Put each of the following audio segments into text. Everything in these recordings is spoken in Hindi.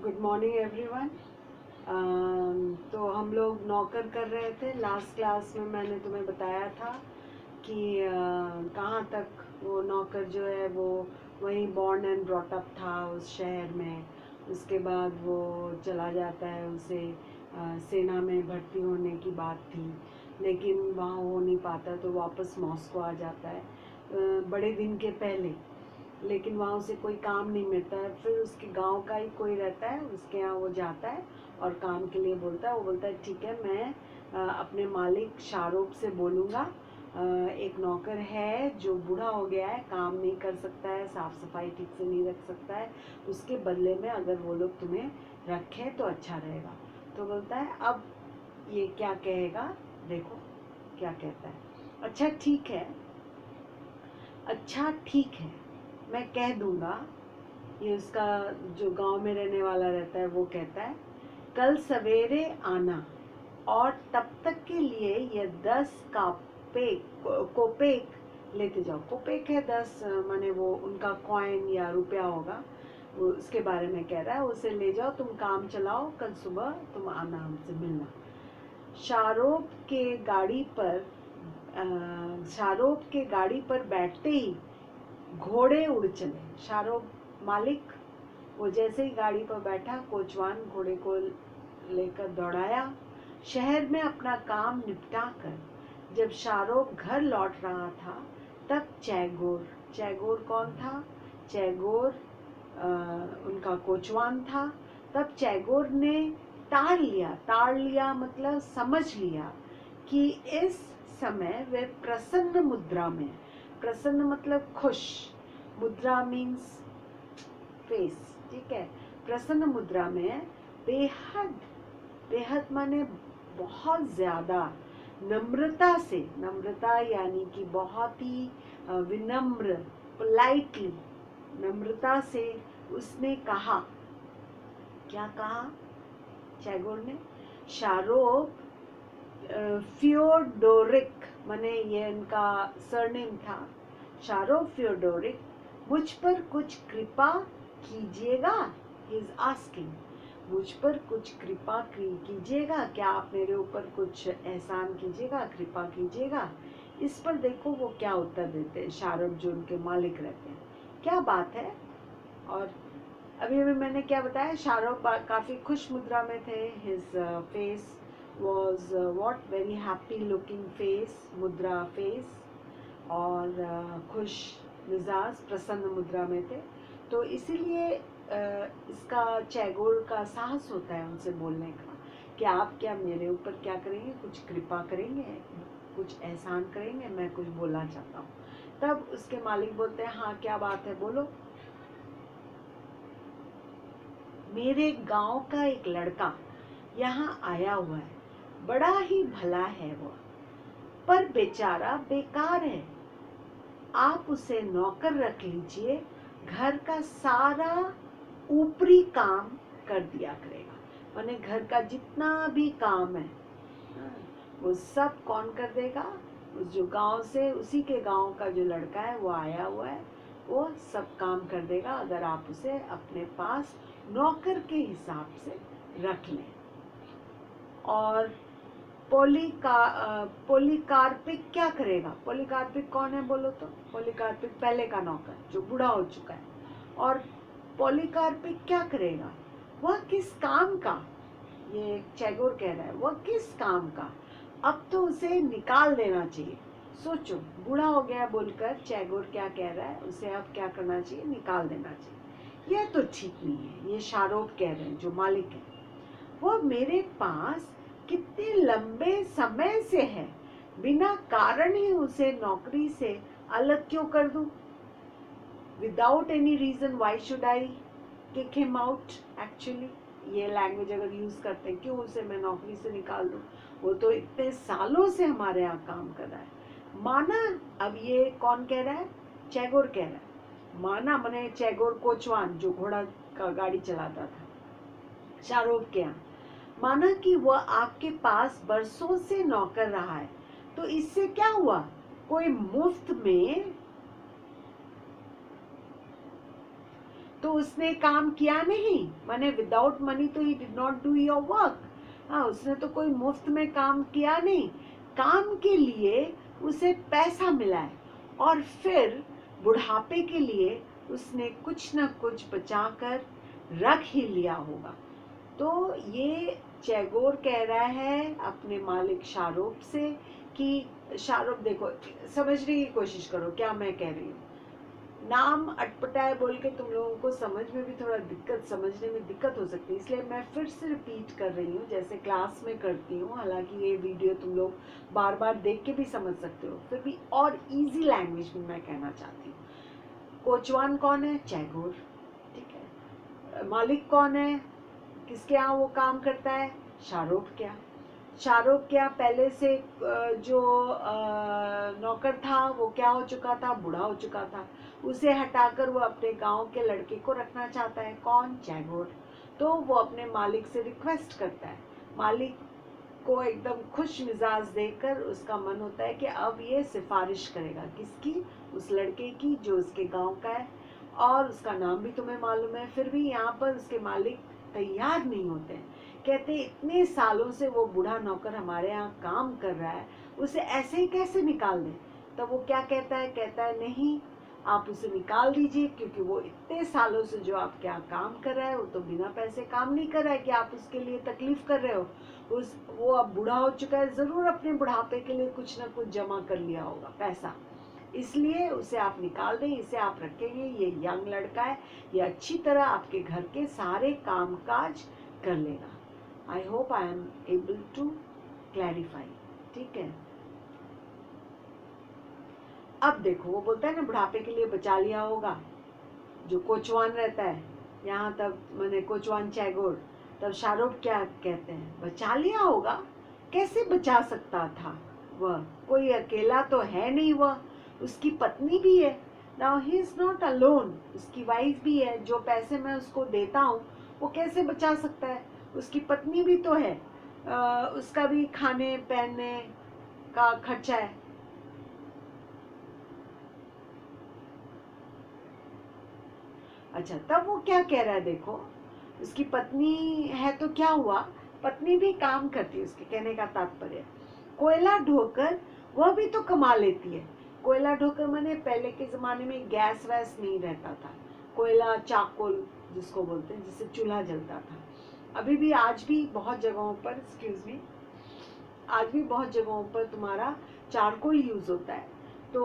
Good morning everyone. तो हम लोग नौकर कर रहे थे। लास्ट क्लास में मैंने तुम्हें बताया था कि कहाँ तक वो नौकर जो है वो वहीं बॉर्न एंड ब्रॉट अप था उस शहर में। उसके बाद वो चला जाता है, उसे सेना में भर्ती होने की बात थी, लेकिन वहाँ हो नहीं पाता तो वापस मॉस्को आ जाता है बड़े दिन के पहले। लेकिन वहाँ उसे कोई काम नहीं मिलता है। फिर उसके गांव का ही कोई रहता है, उसके यहाँ वो जाता है और काम के लिए बोलता है। वो बोलता है ठीक है, मैं अपने मालिक शाहरुख से बोलूँगा। एक नौकर है जो बूढ़ा हो गया है, काम नहीं कर सकता है, साफ सफाई ठीक से नहीं रख सकता है, उसके बदले में अगर वो लोग तुम्हें रखें तो अच्छा रहेगा। तो बोलता है अब ये क्या कहेगा, देखो क्या कहता है। अच्छा ठीक है, अच्छा ठीक है, मैं कह दूंगा। ये उसका जो गांव में रहने वाला रहता है वो कहता है कल सवेरे आना, और तब तक के लिए ये 10 कोपेक लेते जाओ। कोपेक है 10, माने वो उनका कॉइन या रुपया होगा, वो उसके बारे में कह रहा है। उसे ले जाओ, तुम काम चलाओ, कल सुबह तुम आना हमसे मिलना। शाहरुख के गाड़ी पर शाहरुख के गाड़ी पर बैठते ही घोड़े उड़ चले। शाहरुख मालिक वो जैसे ही गाड़ी पर बैठा, कोचवान घोड़े को लेकर दौड़ाया। शहर में अपना काम निपटा कर जब शाहरुख घर लौट रहा था, तब चैगोर, चैगोर कौन था? चैगोर उनका कोचवान था। तब चैगोर ने ताड़ लिया मतलब समझ लिया कि इस समय वे प्रसन्न मुद्रा में, प्रसन्न मतलब खुश, मुद्रा मीन्स फेस, ठीक है, प्रसन्न मुद्रा में बेहद, बेहद माने बहुत ज्यादा नम्रता से, नम्रता यानी कि बहुत ही विनम्र, पोलाइटली, नम्रता से उसने कहा। क्या कहा चैगोर ने? शाहरुख फ्योडोरिक, माने ये इनका सरनेम था, शाहरुख फ्योडोरिक, मुझ पर कुछ कृपा कीजिएगा। ही इज आस्किंग, मुझ पर कुछ कृपा कीजिएगा, क्या आप मेरे ऊपर कुछ एहसान कीजिएगा, कृपा कीजिएगा। इस पर देखो वो क्या उत्तर देते हैं शाहरुख, जो उनके मालिक रहते हैं। क्या बात है। और अभी अभी मैंने क्या बताया, शाहरुख काफी खुश मुद्रा में थे। His face was what very happy looking face, मुद्रा फेस, और खुश मिजाज प्रसन्न मुद्रा में थे। तो इसीलिए इसका चैगोर का साहस होता है उनसे बोलने का कि आप क्या मेरे ऊपर क्या करेंगे, कुछ कृपा करेंगे, कुछ एहसान करेंगे, मैं कुछ बोलना चाहता हूँ। तब उसके मालिक बोलते हैं हाँ क्या बात है, बोलो। मेरे गांव का एक लड़का यहाँ आया हुआ है, बड़ा ही भला है वो, पर बेचारा बेकार है। आप उसे नौकर रख लीजिए, घर का सारा ऊपरी काम कर दिया करेगा। माने घर का जितना भी काम है वो सब कौन कर देगा? उस जो गांव से, उसी के गांव का जो लड़का है वो आया हुआ है, वो सब काम कर देगा अगर आप उसे अपने पास नौकर के हिसाब से रख लें। और पोलिकार्पिक क्या करेगा? पोलिकार्पिक कौन है बोलो तो? पोलिकार्पिक पहले का नौकर जो बूढ़ा हो चुका है। और पोलिकार्पिक क्या करेगा? वह किस काम का? ये चैगोर कह रहा है, वह किस काम का? अब तो उसे निकाल देना चाहिए। सोचो, बूढ़ा हो गया बोलकर चैगोर क्या कह रहा है, उसे अब क्या करना चाहिए? निकाल देना चाहिए। यह तो ठीक नहीं है, ये शाहरुख कह रहे हैं जो मालिक है। वो मेरे पास कितने लंबे समय से है, बिना कारण ही उसे नौकरी से अलग क्यों कर दूं? Without any reason why should I kick him out? Actually ये लैंग्वेज अगर यूज करते हैं, क्यों उसे मैं नौकरी से निकाल दूं? वो तो इतने सालों से हमारे यहाँ काम कर रहा है। माना, अब ये कौन कह रहा है? चैगोर कह रहा है। माना मने चैगोर कोचवान जो घोड़ा का गाड़ी चलाता था शाहरुख के यहाँ, माना कि वह आपके पास बरसों से नौकर रहा है, तो इससे क्या हुआ? कोई तो उसने काम किया नहीं, माने विदाउट मनी तो he did not do your work. हाँ, उसने तो कोई मुफ्त में काम किया नहीं, काम के लिए उसे पैसा मिला है, और फिर बुढ़ापे के लिए उसने कुछ न कुछ बचाकर रख ही लिया होगा। तो ये चैगोर कह रहा है अपने मालिक शारोप से कि शारोप देखो, समझने की कोशिश करो क्या मैं कह रही हूँ। नाम अटपटा बोल के तुम लोगों को समझ में भी थोड़ा दिक्कत, समझने में दिक्कत हो सकती है, इसलिए मैं फिर से रिपीट कर रही हूँ जैसे क्लास में करती हूँ। हालांकि ये वीडियो तुम लोग बार बार देख के भी समझ सकते हो, फिर भी और इजी लैंग्वेज में मैं कहना चाहती हूँ। कोचवान कौन है? चैगोर, ठीक है। मालिक कौन है, किसके यहाँ वो काम करता है? शारोप क्या। शारोप क्या पहले से जो नौकर था वो क्या हो चुका था? बूढ़ा हो चुका था। उसे हटाकर वो अपने गांव के लड़के को रखना चाहता है। कौन? चैगोर। तो वो अपने मालिक से रिक्वेस्ट करता है, मालिक को एकदम खुश मिजाज देकर उसका मन होता है कि अब ये सिफारिश करेगा। किसकी? उस लड़के की जो उसके गांव का है, और उसका नाम भी तुम्हें मालूम है। फिर भी यहाँ पर उसके मालिक तैयार नहीं होते हैं, कहते इतने सालों से वो बूढ़ा नौकर हमारे यहाँ काम कर रहा है, उसे ऐसे ही कैसे निकाल दें। तब वो क्या कहता है? कहता है नहीं, आप उसे निकाल दीजिए, क्योंकि वो इतने सालों से जो आपके यहाँ काम कर रहा है वो तो बिना पैसे काम नहीं कर रहा है कि आप उसके लिए तकलीफ कर रहे हो। वो अब बूढ़ा हो चुका है, जरूर अपने बुढ़ापे के लिए कुछ ना कुछ जमा कर लिया होगा पैसा, इसलिए उसे आप निकाल दें। इसे आप रखेंगे, ये यंग लड़का है, ये अच्छी तरह आपके घर के सारे काम काज कर लेगा। I hope I am able to clarify, ठीक है। अब देखो वो बोलता है ना बुढ़ापे के लिए बचा लिया होगा। जो कोचवान रहता है यहाँ, तब मैंने कोचवान चैगोर, तब शारोप क्या कहते हैं? बचा लिया होगा? कैसे बचा सकता था वह? कोई अकेला तो है नहीं, वह उसकी पत्नी भी है। Now he is not alone, उसकी वाइफ भी है। जो पैसे मैं उसको देता हूँ वो कैसे बचा सकता है? उसकी पत्नी भी तो है, उसका भी खाने पहनने का खर्चा है। अच्छा, तब वो क्या कह रहा है देखो, उसकी पत्नी है तो क्या हुआ, पत्नी भी काम करती है। उसके कहने का तात्पर्य कोयला ढोकर वह भी तो कमा लेती है। कोयला ढोकर माने पहले के जमाने में गैस वैस नहीं रहता था, कोयला चाकोल जिसको बोलते हैं, जिससे चूल्हा जलता था। अभी भी आज भी बहुत जगहों पर, एक्सक्यूज मी, आज भी बहुत जगहों पर तुम्हारा चारकोल यूज होता है। तो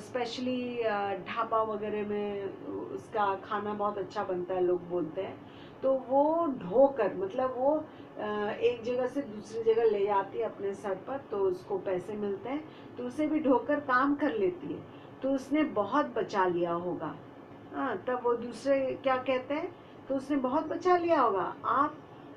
स्पेशली ढाबा वगैरह में उसका खाना बहुत अच्छा बनता है, लोग बोलते हैं। तो वो ढोकर, मतलब वो एक जगह से दूसरी जगह ले जाती है अपने सर पर, तो उसको पैसे मिलते हैं, तो उसे भी ढोकर काम कर लेती है। तो उसने बहुत बचा लिया होगा। हाँ, तब वो दूसरे क्या कहते हैं? तो उसने बहुत बचा लिया होगा। आप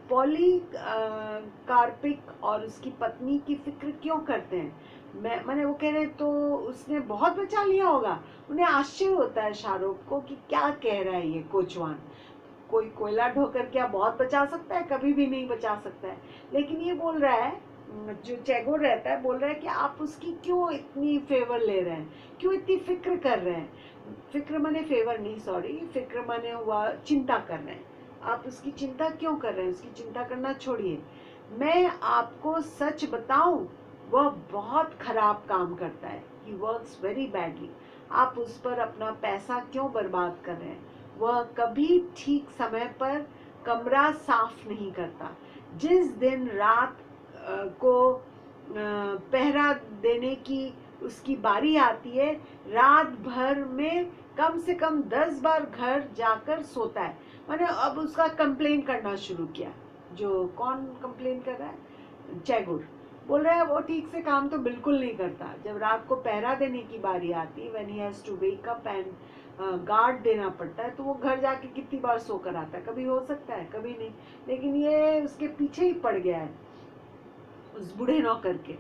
पॉली कार्पिक और उसकी पत्नी की फिक्र क्यों करते हैं? मैंने वो कह रहे तो उसने बहुत बचा लिया होगा। उन्हें आश्चर्य होता है शाहरुख को कि क्या कह रहा है ये कोचवान। कोई कोयला ढोकर क्या बहुत बचा सकता है? कभी भी नहीं बचा सकता है। लेकिन ये बोल रहा है, जो चैगोर रहता है, बोल रहा है कि आप उसकी क्यों इतनी फेवर ले रहे हैं, क्यों इतनी फिक्र कर रहे हैं। फिक्र माने फेवर नहीं, सॉरी, फिक्र माने हुआ चिंता कर रहे हैं। आप उसकी चिंता क्यों कर रहे हैं? उसकी चिंता करना छोड़िए। मैं आपको सच बताऊं, वह बहुत खराब काम करता है। He works very badly. आप उस पर अपना पैसा क्यों बर्बाद कर रहे हैं? वह कभी ठीक समय पर कमरा साफ नहीं करता। जिस दिन रात को पहरा देने की उसकी बारी आती है, रात भर में कम से कम 10 बार घर जाकर सोता है। मैंने अब उसका कंप्लेन करना शुरू किया। जो कौन कंप्लेन कर रहा है? चैगोर बोल रहा है वो ठीक से काम तो बिल्कुल नहीं करता। जब रात को पहरा देने की बारी आती, when he has to wake up and guard देना पड़ता है, तो वो घर जाके कितनी बार सोकर आता है? कभी हो सकता है? कभी नहीं। लेकिन ये उसके पीछे ही पड़ गया है, उस बूढ़े नौकर के।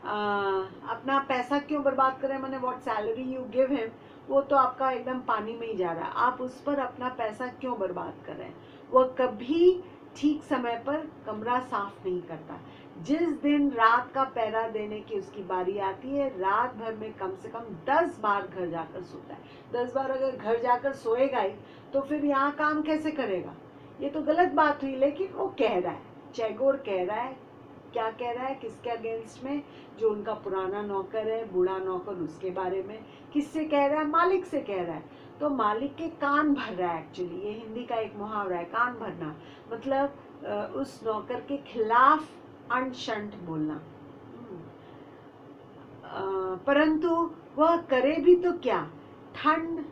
अपना पैसा क्यों बर्बाद कर रहे हैं? मैंने what salary you give him, वो तो आपका एकदम पानी में ही जा रहा है। आप उस पर अपना पैसा क्यों बर्बाद कर रहे हैं? वह कभी ठीक समय पर कमरा साफ नहीं करता। जिस दिन रात का पहरा देने की उसकी बारी आती है, रात भर में कम से कम 10 बार घर जाकर सोता है। 10 बार अगर घर जाकर सोएगा ही तो फिर यहाँ काम कैसे करेगा? ये तो गलत बात हुई। लेकिन वो कह रहा है, चैगोर कह रहा है, क्या कह रहा है, किसके अगेंस्ट में? जो उनका पुराना नौकर है, बूढ़ा नौकर, उसके बारे में। किससे कह रहा है? मालिक से कह रहा है। तो मालिक के कान भर रहा है। एक्चुअली ये हिंदी का एक मुहावरा है, कान भरना, मतलब उस नौकर के खिलाफ अनशंट बोलना। परंतु वह करे भी तो क्या, ठंड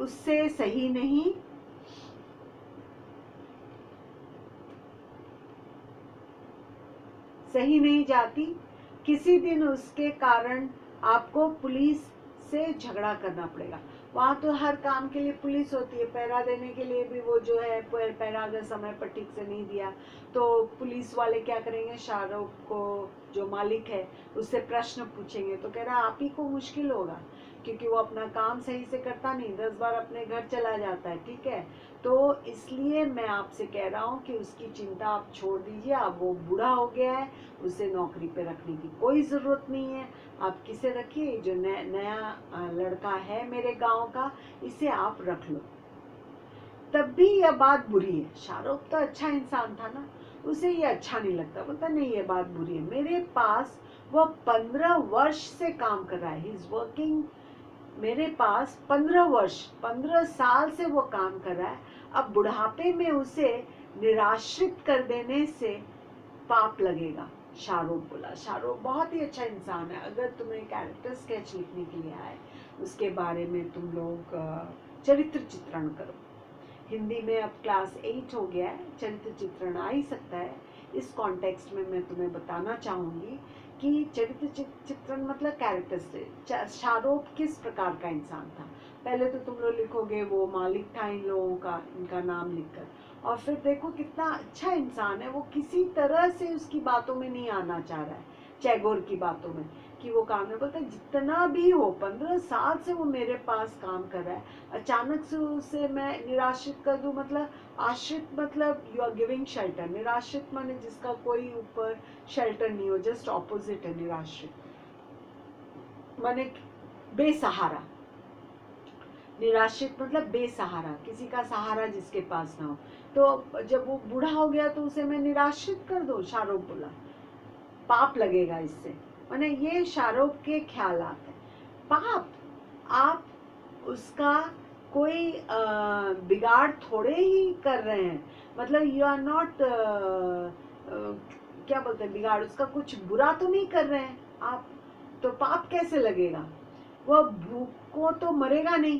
उससे सही नहीं, सही नहीं जाती। किसी दिन उसके कारण आपको पुलिस से झगड़ा करना पड़ेगा। वहाँ तो हर काम के लिए पुलिस होती है, पहरा देने के लिए भी वो जो है, पहरा अगर समय पर ठीक से नहीं दिया तो पुलिस वाले क्या करेंगे? शाहरुख को जो मालिक है उससे प्रश्न पूछेंगे। तो कह रहा आप ही को मुश्किल होगा, क्योंकि वो अपना काम सही से करता नहीं, 10 बार अपने घर चला जाता है। ठीक है, तो इसलिए मैं आपसे कह रहा हूँ कि उसकी चिंता आप छोड़ दीजिए। अब वो बूढ़ा हो गया है, उसे नौकरी पे रखने की कोई ज़रूरत नहीं है। आप किसे रखिए? जो नया लड़का है मेरे गांव का, इसे आप रख लो। तब भी यह बात बुरी है। शाहरुख तो अच्छा इंसान था ना, उसे ये अच्छा नहीं लगता। बोलता नहीं, ये बात बुरी है। मेरे पास वो 15 वर्ष से काम कर रहा है, ही इज वर्किंग मेरे पास 15 वर्ष, 15 साल से वो काम कर रहा है। अब बुढ़ापे में उसे निराश्रित कर देने से पाप लगेगा। शाहरुख बोला। शाहरुख बहुत ही अच्छा इंसान है। अगर तुम्हें कैरेक्टर स्केच लिखने के लिए आए, उसके बारे में तुम लोग चरित्र चित्रण करो। हिंदी में अब क्लास 8 हो गया है, चरित्र चित्रण आ ही सकता है। इस कॉन्टेक्स्ट में मैं तुम्हें बताना चाहूंगी कि चरित्र चित्रण मतलब कैरेक्टर से शाहरुख किस प्रकार का इंसान था। पहले तो तुम लोग लिखोगे वो मालिक था इन लोगों का, इनका नाम लिखकर, और फिर देखो कितना अच्छा इंसान है। वो किसी तरह से उसकी बातों में नहीं आना चाह रहा है, चैगोर की बातों में, कि वो काम नहीं। बोलता जितना भी हो, 15 साल से वो मेरे पास काम कर रहा है, अचानक से उसे मैं निराश्रित कर दूं? मतलब आश्रित मतलब यू आर गिविंग शेल्टर, निराश्रित माने जिसका कोई ऊपर शेल्टर नहीं हो, जस्ट ऑपोजिट है निराश्रित, माने बेसहारा। निराश्रित मतलब बेसहारा, किसी का सहारा जिसके पास ना हो। तो जब वो बूढ़ा हो गया तो उसे मैं निराश्रित कर दूं? शाहरुख बोला पाप लगेगा इससे। माने ये शाहरुख के ख्यालात है। पाप? आप उसका कोई बिगाड़ थोड़े ही कर रहे हैं। मतलब यू आर नॉट, क्या बोलते हैं, बिगाड़, उसका कुछ बुरा तो नहीं कर रहे हैं आप, तो पाप कैसे लगेगा? वह भूख को तो मरेगा नहीं,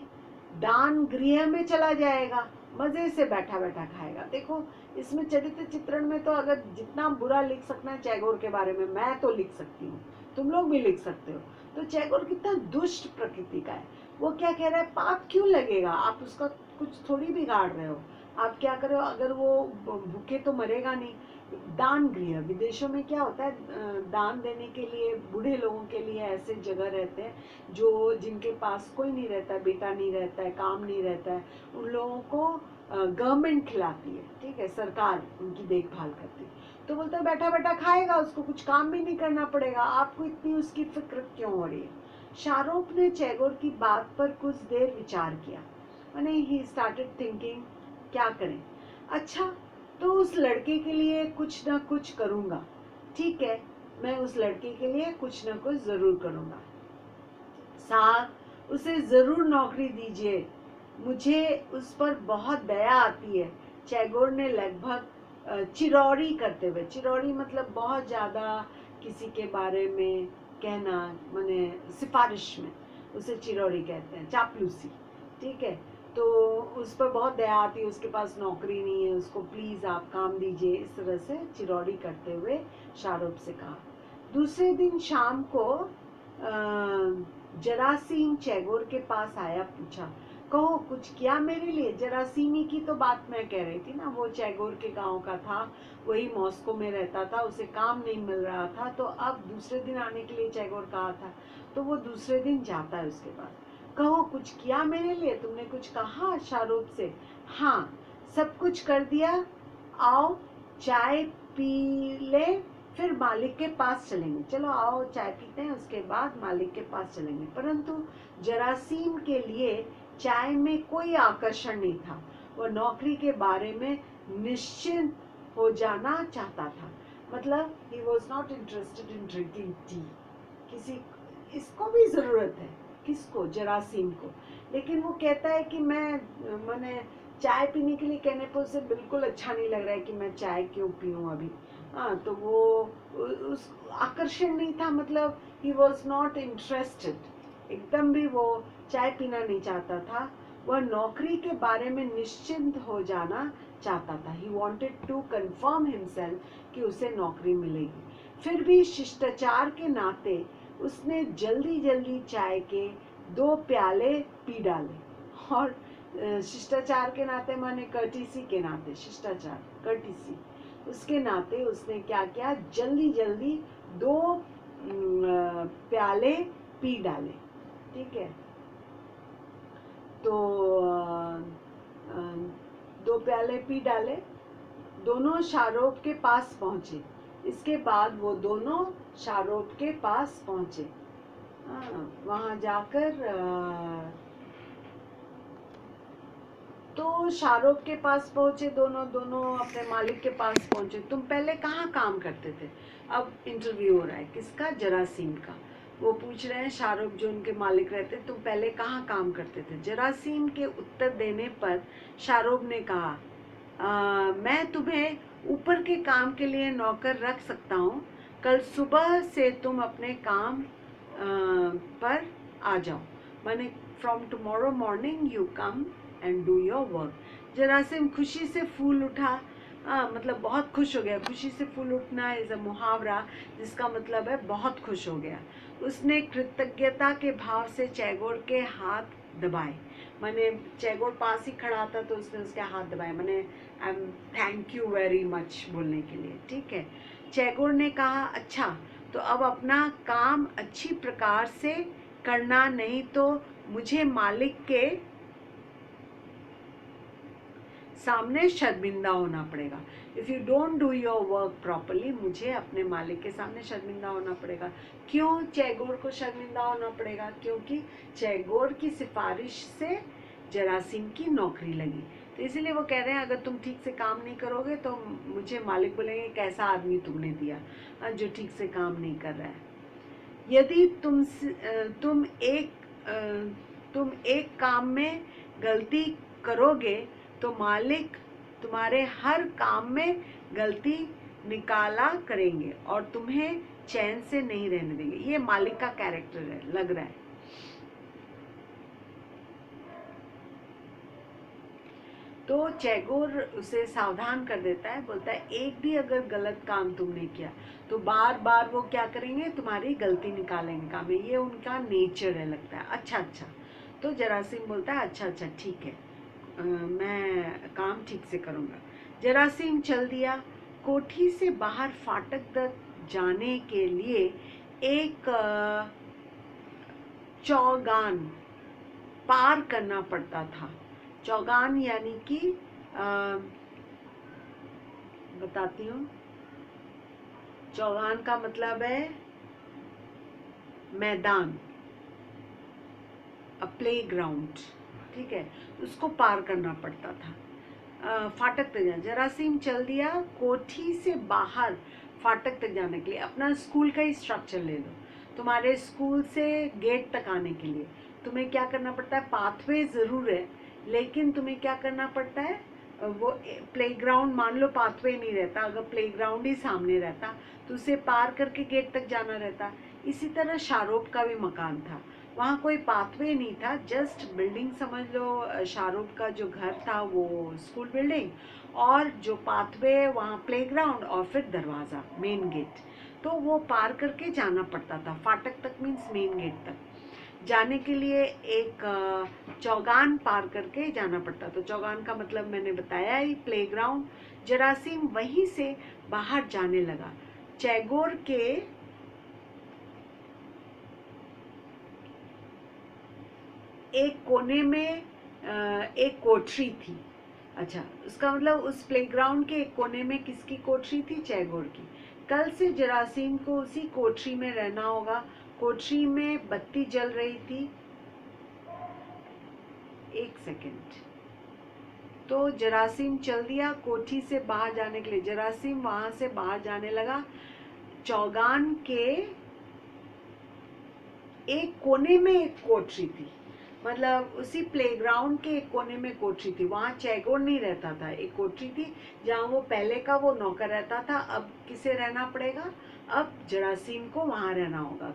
दान गृह में चला जाएगा, मजे से बैठा बैठा खाएगा। देखो इसमें चरित्र चित्रण में तो अगर जितना बुरा लिख सकना है चैगोर के बारे में, मैं तो लिख सकती हूँ, तुम लोग भी लिख सकते हो। तो चैगोर कितना दुष्ट प्रकृति का है। वो क्या कह रहा है, पाप क्यों लगेगा? आप उसका कुछ थोड़ी बिगाड़ रहे हो। आप क्या कर रहे हो? अगर वो भूखे तो मरेगा नहीं। दान गृह, विदेशों में क्या होता है, दान देने के लिए बूढ़े लोगों के लिए ऐसे जगह रहते हैं जो जिनके पास कोई नहीं रहता है, बेटा नहीं रहता है, काम नहीं रहता है, उन लोगों को गवर्नमेंट खिलाती है। ठीक है, सरकार उनकी देखभाल करती है। तो बोलता है बैठा बैठा खाएगा, उसको कुछ काम भी नहीं करना पड़ेगा, आपको इतनी उसकी फिक्र क्यों हो रही है? शाहरुख ने चैगोर की बात पर कुछ देर विचार किया। मैंने ही स्टार्टेड थिंकिंग, क्या करें? अच्छा, तो उस लड़के के लिए कुछ ना कुछ करूँगा। ठीक है, मैं उस लड़के के लिए कुछ ना कुछ ज़रूर करूँगा। साहब उसे ज़रूर नौकरी दीजिए, मुझे उस पर बहुत दया आती है। चैगोर ने लगभग चिरौरी करते हुए, चिरौरी मतलब बहुत ज़्यादा किसी के बारे में कहना, माने सिफारिश में, उसे चिरौरी कहते हैं, चापलूसी। ठीक है, तो उस पर बहुत दया आती है, उसके पास नौकरी नहीं है, उसको प्लीज़ आप काम दीजिए। इस तरह से चिरौरी करते हुए शाहरुख से कहा। दूसरे दिन शाम को जरासीम चैगोर के पास आया, पूछा कहो कुछ किया मेरे लिए? जरासीमी की तो बात मैं कह रही थी ना, वो चैगोर के गांव का था, वही मॉस्को में रहता था, उसे काम नहीं मिल रहा था, तो अब दूसरे दिन आने के लिए चैगोर कहा था, तो वो दूसरे दिन जाता है उसके पास। कहो कुछ किया मेरे लिए, तुमने कुछ कहा शाहरुख से? हाँ, सब कुछ कर दिया, आओ चाय पी ले, फिर मालिक के पास चलेंगे। चलो आओ चाय पीते हैं, उसके बाद मालिक के पास चलेंगे। परंतु जरासीम के लिए चाय में कोई आकर्षण नहीं था। वह नौकरी के बारे में निश्चिंत हो जाना चाहता था। मतलब he was not interested in drinking tea. किसी इसको भी जरूरत है, किसको, जरासीम को। लेकिन वो कहता है कि मैंने चाय पीने के लिए कहने पर उसे बिल्कुल अच्छा नहीं लग रहा है कि मैं चाय क्यों पीऊं अभी। हाँ, तो वो उस आकर्षण नहीं था, मतलब ही वॉज नॉट इंटरेस्टेड, एकदम भी वो चाय पीना नहीं चाहता था। वह नौकरी के बारे में निश्चिंत हो जाना चाहता था। He wanted to confirm himself कि उसे नौकरी मिलेगी। फिर भी शिष्टाचार के नाते उसने जल्दी जल्दी चाय के 2 प्याले पी डाले। और शिष्टाचार के नाते माने कर्टिसी के नाते, शिष्टाचार कर्टिसी उसके नाते उसने क्या किया, जल्दी जल्दी 2 प्याले पी डाले। ठीक है, तो 2 प्याले पी डाले। दोनों शारोब के पास पहुंचे। इसके बाद वो दोनों शारोब के पास पहुंचे। वहां जाकर तो शाहरुख के पास पहुंचे, दोनों दोनों अपने मालिक के पास पहुंचे। तुम पहले कहाँ काम करते थे? अब इंटरव्यू हो रहा है, किसका? जरासीम का। वो पूछ रहे हैं शाहरुख जो उनके मालिक रहते, तुम पहले कहाँ काम करते थे? जरासीम के उत्तर देने पर शाहरुख ने कहा, मैं तुम्हें ऊपर के काम के लिए नौकर रख सकता हूँ। कल सुबह से तुम अपने काम पर आ जाओ। माने from tomorrow morning you come and do your work. जरासीम खुशी से फूल उठा। मतलब बहुत खुश हो गया। खुशी से फूल उठना इज अ मुहावरा जिसका मतलब है बहुत खुश हो गया। उसने कृतज्ञता के भाव से चैगोर के हाथ दबाए। मैंने चैगोर पास ही खड़ा था तो उसने उसके हाथ दबाए, मैंने I am thank you very much बोलने के लिए। ठीक है, चैगोर ने कहा, अच्छा तो अब अपना काम अच्छी प्रकार से करना, नहीं तो मुझे मालिक के सामने शर्मिंदा होना पड़ेगा। If you don't do your work properly, मुझे अपने मालिक के सामने शर्मिंदा होना पड़ेगा। क्यों चैगोर को शर्मिंदा होना पड़ेगा? क्योंकि चैगोर की सिफारिश से जरासीम की नौकरी लगी। तो इसीलिए वो कह रहे हैं अगर तुम ठीक से काम नहीं करोगे तो मुझे मालिक बोलेंगे कैसा आदमी तुमने दिया जो ठीक से काम नहीं कर रहा है। यदि तुम एक काम में गलती करोगे तो मालिक तुम्हारे हर काम में गलती निकाला करेंगे और तुम्हें चैन से नहीं रहने देंगे। ये मालिक का कैरेक्टर है, लग रहा है। तो चैगोर उसे सावधान कर देता है, बोलता है एक भी अगर गलत काम तुमने किया तो बार बार वो क्या करेंगे, तुम्हारी गलती निकालेंगे काम में। ये उनका नेचर है, लगता है। अच्छा अच्छा, तो जरासीम बोलता है अच्छा अच्छा ठीक है, मैं काम ठीक से करूँगा। जरासीम चल दिया। कोठी से बाहर फाटक तक जाने के लिए एक चौगान पार करना पड़ता था। चौगान यानी कि बताती हूँ, चौगान का मतलब है मैदान, अ प्ले ग्राउंड। ठीक है, उसको पार करना पड़ता था। फाटक तक जाना। जरासीम चल दिया कोठी से बाहर फाटक तक जाने के लिए। अपना स्कूल का ही स्ट्रक्चर ले लो। तुम्हारे स्कूल से गेट तक आने के लिए तुम्हें क्या करना पड़ता है? पाथवे ज़रूर है, लेकिन तुम्हें क्या करना पड़ता है? वो प्लेग्राउंड, मान लो पाथवे नहीं रहता, अगर प्लेग्राउंड ही सामने रहता तो उसे पार करके गेट तक जाना रहता। इसी तरह शाहरुख का भी मकान था, वहाँ कोई पाथवे नहीं था, जस्ट बिल्डिंग समझ लो। शाहरुख का जो घर था वो स्कूल बिल्डिंग, और जो पाथवे वहाँ प्लेग्राउंड, और फिर दरवाज़ा, मेन गेट। तो वो पार करके जाना पड़ता था। फाटक तक मीन्स मेन गेट तक जाने के लिए एक चौगान पार करके जाना पड़ता। तो चौगान का मतलब मैंने बताया ही, प्लेग्राउंड। जरासीम वहीं से बाहर जाने लगा। चैगोर के एक कोने में एक कोठरी थी। अच्छा, उसका मतलब उस प्लेग्राउंड के एक कोने में किसकी कोठरी थी? चैगोर की। कल से जरासीम को उसी कोठरी में रहना होगा। कोठरी में बत्ती जल रही थी। एक सेकेंड। तो जरासीम चल दिया कोठी से बाहर जाने के लिए। जरासीम वहां से बाहर जाने लगा। चौगान के एक कोने में एक कोठरी थी, मतलब उसी प्लेग्राउंड के एक कोने में कोठरी थी। वहां चैगोर नहीं रहता था। एक कोठरी थी जहां वो पहले का वो नौकर रहता था। अब किसे रहना पड़ेगा? अब जरासीम को वहां रहना होगा।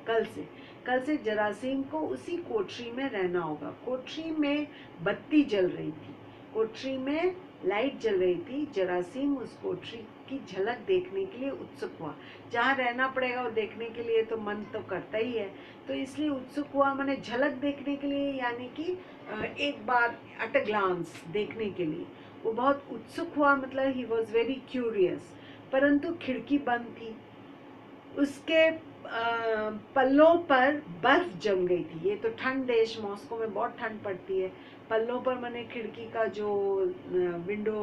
कल से जरासीम को उसी कोठरी में रहना होगा। कोठरी में बत्ती जल रही थी। कोठरी में लाइट जल रही थी। जरासीम उस कोठरी की झलक देखने के लिए उत्सुक हुआ। जहाँ रहना पड़ेगा वो देखने के लिए तो मन तो करता ही है, तो इसलिए उत्सुक हुआ। मैंने झलक देखने के लिए, यानी कि एक बार एट अ ग्लांस देखने के लिए वो बहुत उत्सुक हुआ, मतलब ही वॉज वेरी क्यूरियस। परंतु खिड़की बंद थी। उसके पल्लों पर बर्फ जम गई थी। ये तो ठंड देश, मॉस्को में बहुत ठंड पड़ती है। पल्लों पर मैंने खिड़की का जो विंडो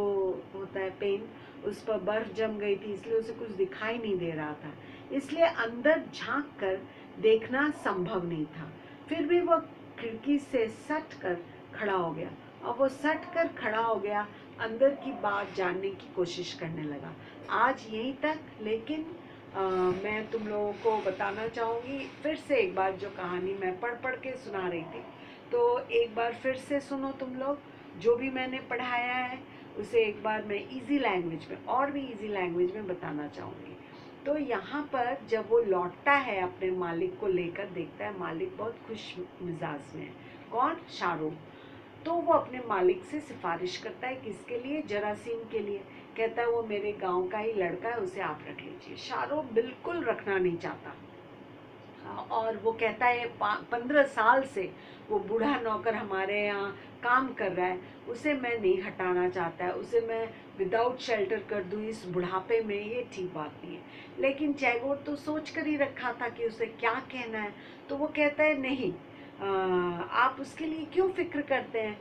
होता है, पेन, उस पर बर्फ जम गई थी, इसलिए उसे कुछ दिखाई नहीं दे रहा था। इसलिए अंदर झांक कर देखना संभव नहीं था। फिर भी वह खिड़की से सट कर खड़ा हो गया, और वो सट कर खड़ा हो गया, अंदर की बात जानने की कोशिश करने लगा। आज यहीं तक, लेकिन मैं तुम लोगों को बताना चाहूँगी फिर से एक बार जो कहानी मैं पढ़ पढ़ के सुना रही थी, तो एक बार फिर से सुनो तुम लोग। जो भी मैंने पढ़ाया है उसे एक बार मैं इजी लैंग्वेज में, और भी इजी लैंग्वेज में बताना चाहूँगी। तो यहाँ पर जब वो लौटता है अपने मालिक को लेकर, देखता है मालिक बहुत खुश मिजाज में है। कौन? शाहरुख। तो वो अपने मालिक से सिफारिश करता है, किसके लिए? जरासीम के लिए। कहता है वो मेरे गांव का ही लड़का है, उसे आप रख लीजिए। शाहरुख बिल्कुल रखना नहीं चाहता, और वो कहता है 15 साल से वो बूढ़ा नौकर हमारे यहाँ काम कर रहा है, उसे मैं नहीं हटाना चाहता है, उसे मैं विदाउट शेल्टर कर दूँ इस बुढ़ापे में, ये ठीक बात नहीं है। लेकिन चैगोर तो सोच कर ही रखा था कि उसे क्या कहना है, तो वो कहता है नहीं, आप उसके लिए क्यों फिक्र करते हैं?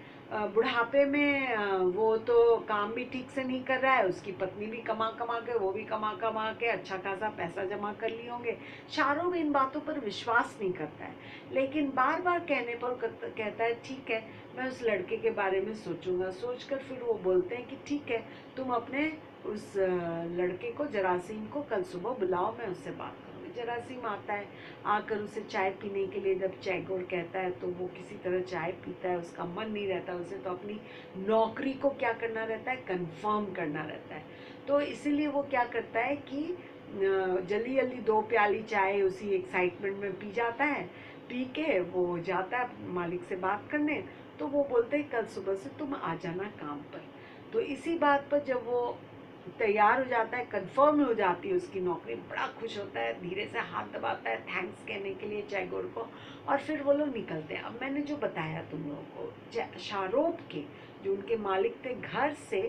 बुढ़ापे में वो तो काम भी ठीक से नहीं कर रहा है, उसकी पत्नी भी कमा कमा के, वो भी कमा कमा के अच्छा खासा पैसा जमा कर लिए होंगे। शाहरुख इन बातों पर विश्वास नहीं करता है, लेकिन बार बार कहने पर कहता है ठीक है, मैं उस लड़के के बारे में सोचूंगा। सोचकर फिर वो बोलते हैं कि ठीक है, तुम अपने उस लड़के को, जरासीम को, कल सुबह बुलाओ, मैं उससे बात करूँगी। जरासीम आता है, आकर उसे चाय पीने के लिए जब चैगोर कहता है तो वो किसी तरह चाय पीता है। उसका मन नहीं रहता, उसे तो अपनी नौकरी को क्या करना रहता है? कंफर्म करना रहता है। तो इसीलिए वो क्या करता है कि जल्दी जल्दी 2 प्याली चाय उसी एक्साइटमेंट में पी जाता है। पी के वो जाता है मालिक से बात करने, तो वो बोलते हैं कल सुबह से तुम आ जाना काम पर। तो इसी बात पर जब वो तैयार हो जाता है, कंफर्म हो जाती है उसकी नौकरी, बड़ा खुश होता है, धीरे से हाथ दबाता है थैंक्स कहने के लिए चैगोर को, और फिर वो लोग निकलते हैं। अब मैंने जो बताया तुम लोगों को, शाहरुख के जो उनके मालिक थे, घर से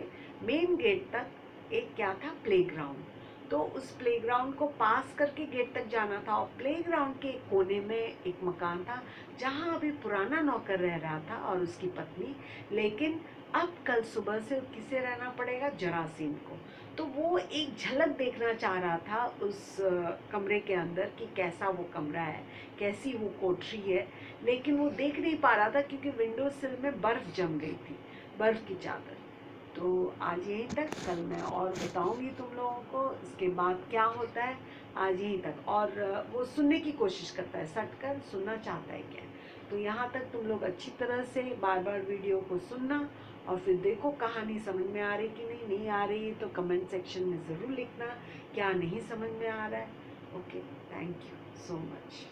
मेन गेट तक एक क्या था? प्लेग्राउंड। तो उस प्लेग्राउंड को पास करके गेट तक जाना था, और प्लेग्राउंड के एक कोने में एक मकान था जहाँ अभी पुराना नौकर रह रहा था और उसकी पत्नी। लेकिन अब कल सुबह से किसे रहना पड़ेगा? जरासीम को। तो वो एक झलक देखना चाह रहा था उस कमरे के अंदर कि कैसा वो कमरा है, कैसी वो कोठरी है, लेकिन वो देख नहीं पा रहा था क्योंकि विंडो सिल में बर्फ जम गई थी, बर्फ की चादर। तो आज यहीं तक, कल मैं और बताऊंगी तुम लोगों को इसके बाद क्या होता है। आज यहीं तक। और वो सुनने की कोशिश करता है, सट कर सुनना चाहता है क्या। तो यहाँ तक तुम लोग अच्छी तरह से बार बार वीडियो को सुनना, और फिर देखो कहानी समझ में आ रही कि नहीं आ रही है तो कमेंट सेक्शन में ज़रूर लिखना क्या नहीं समझ में आ रहा है। Okay, thank you so much.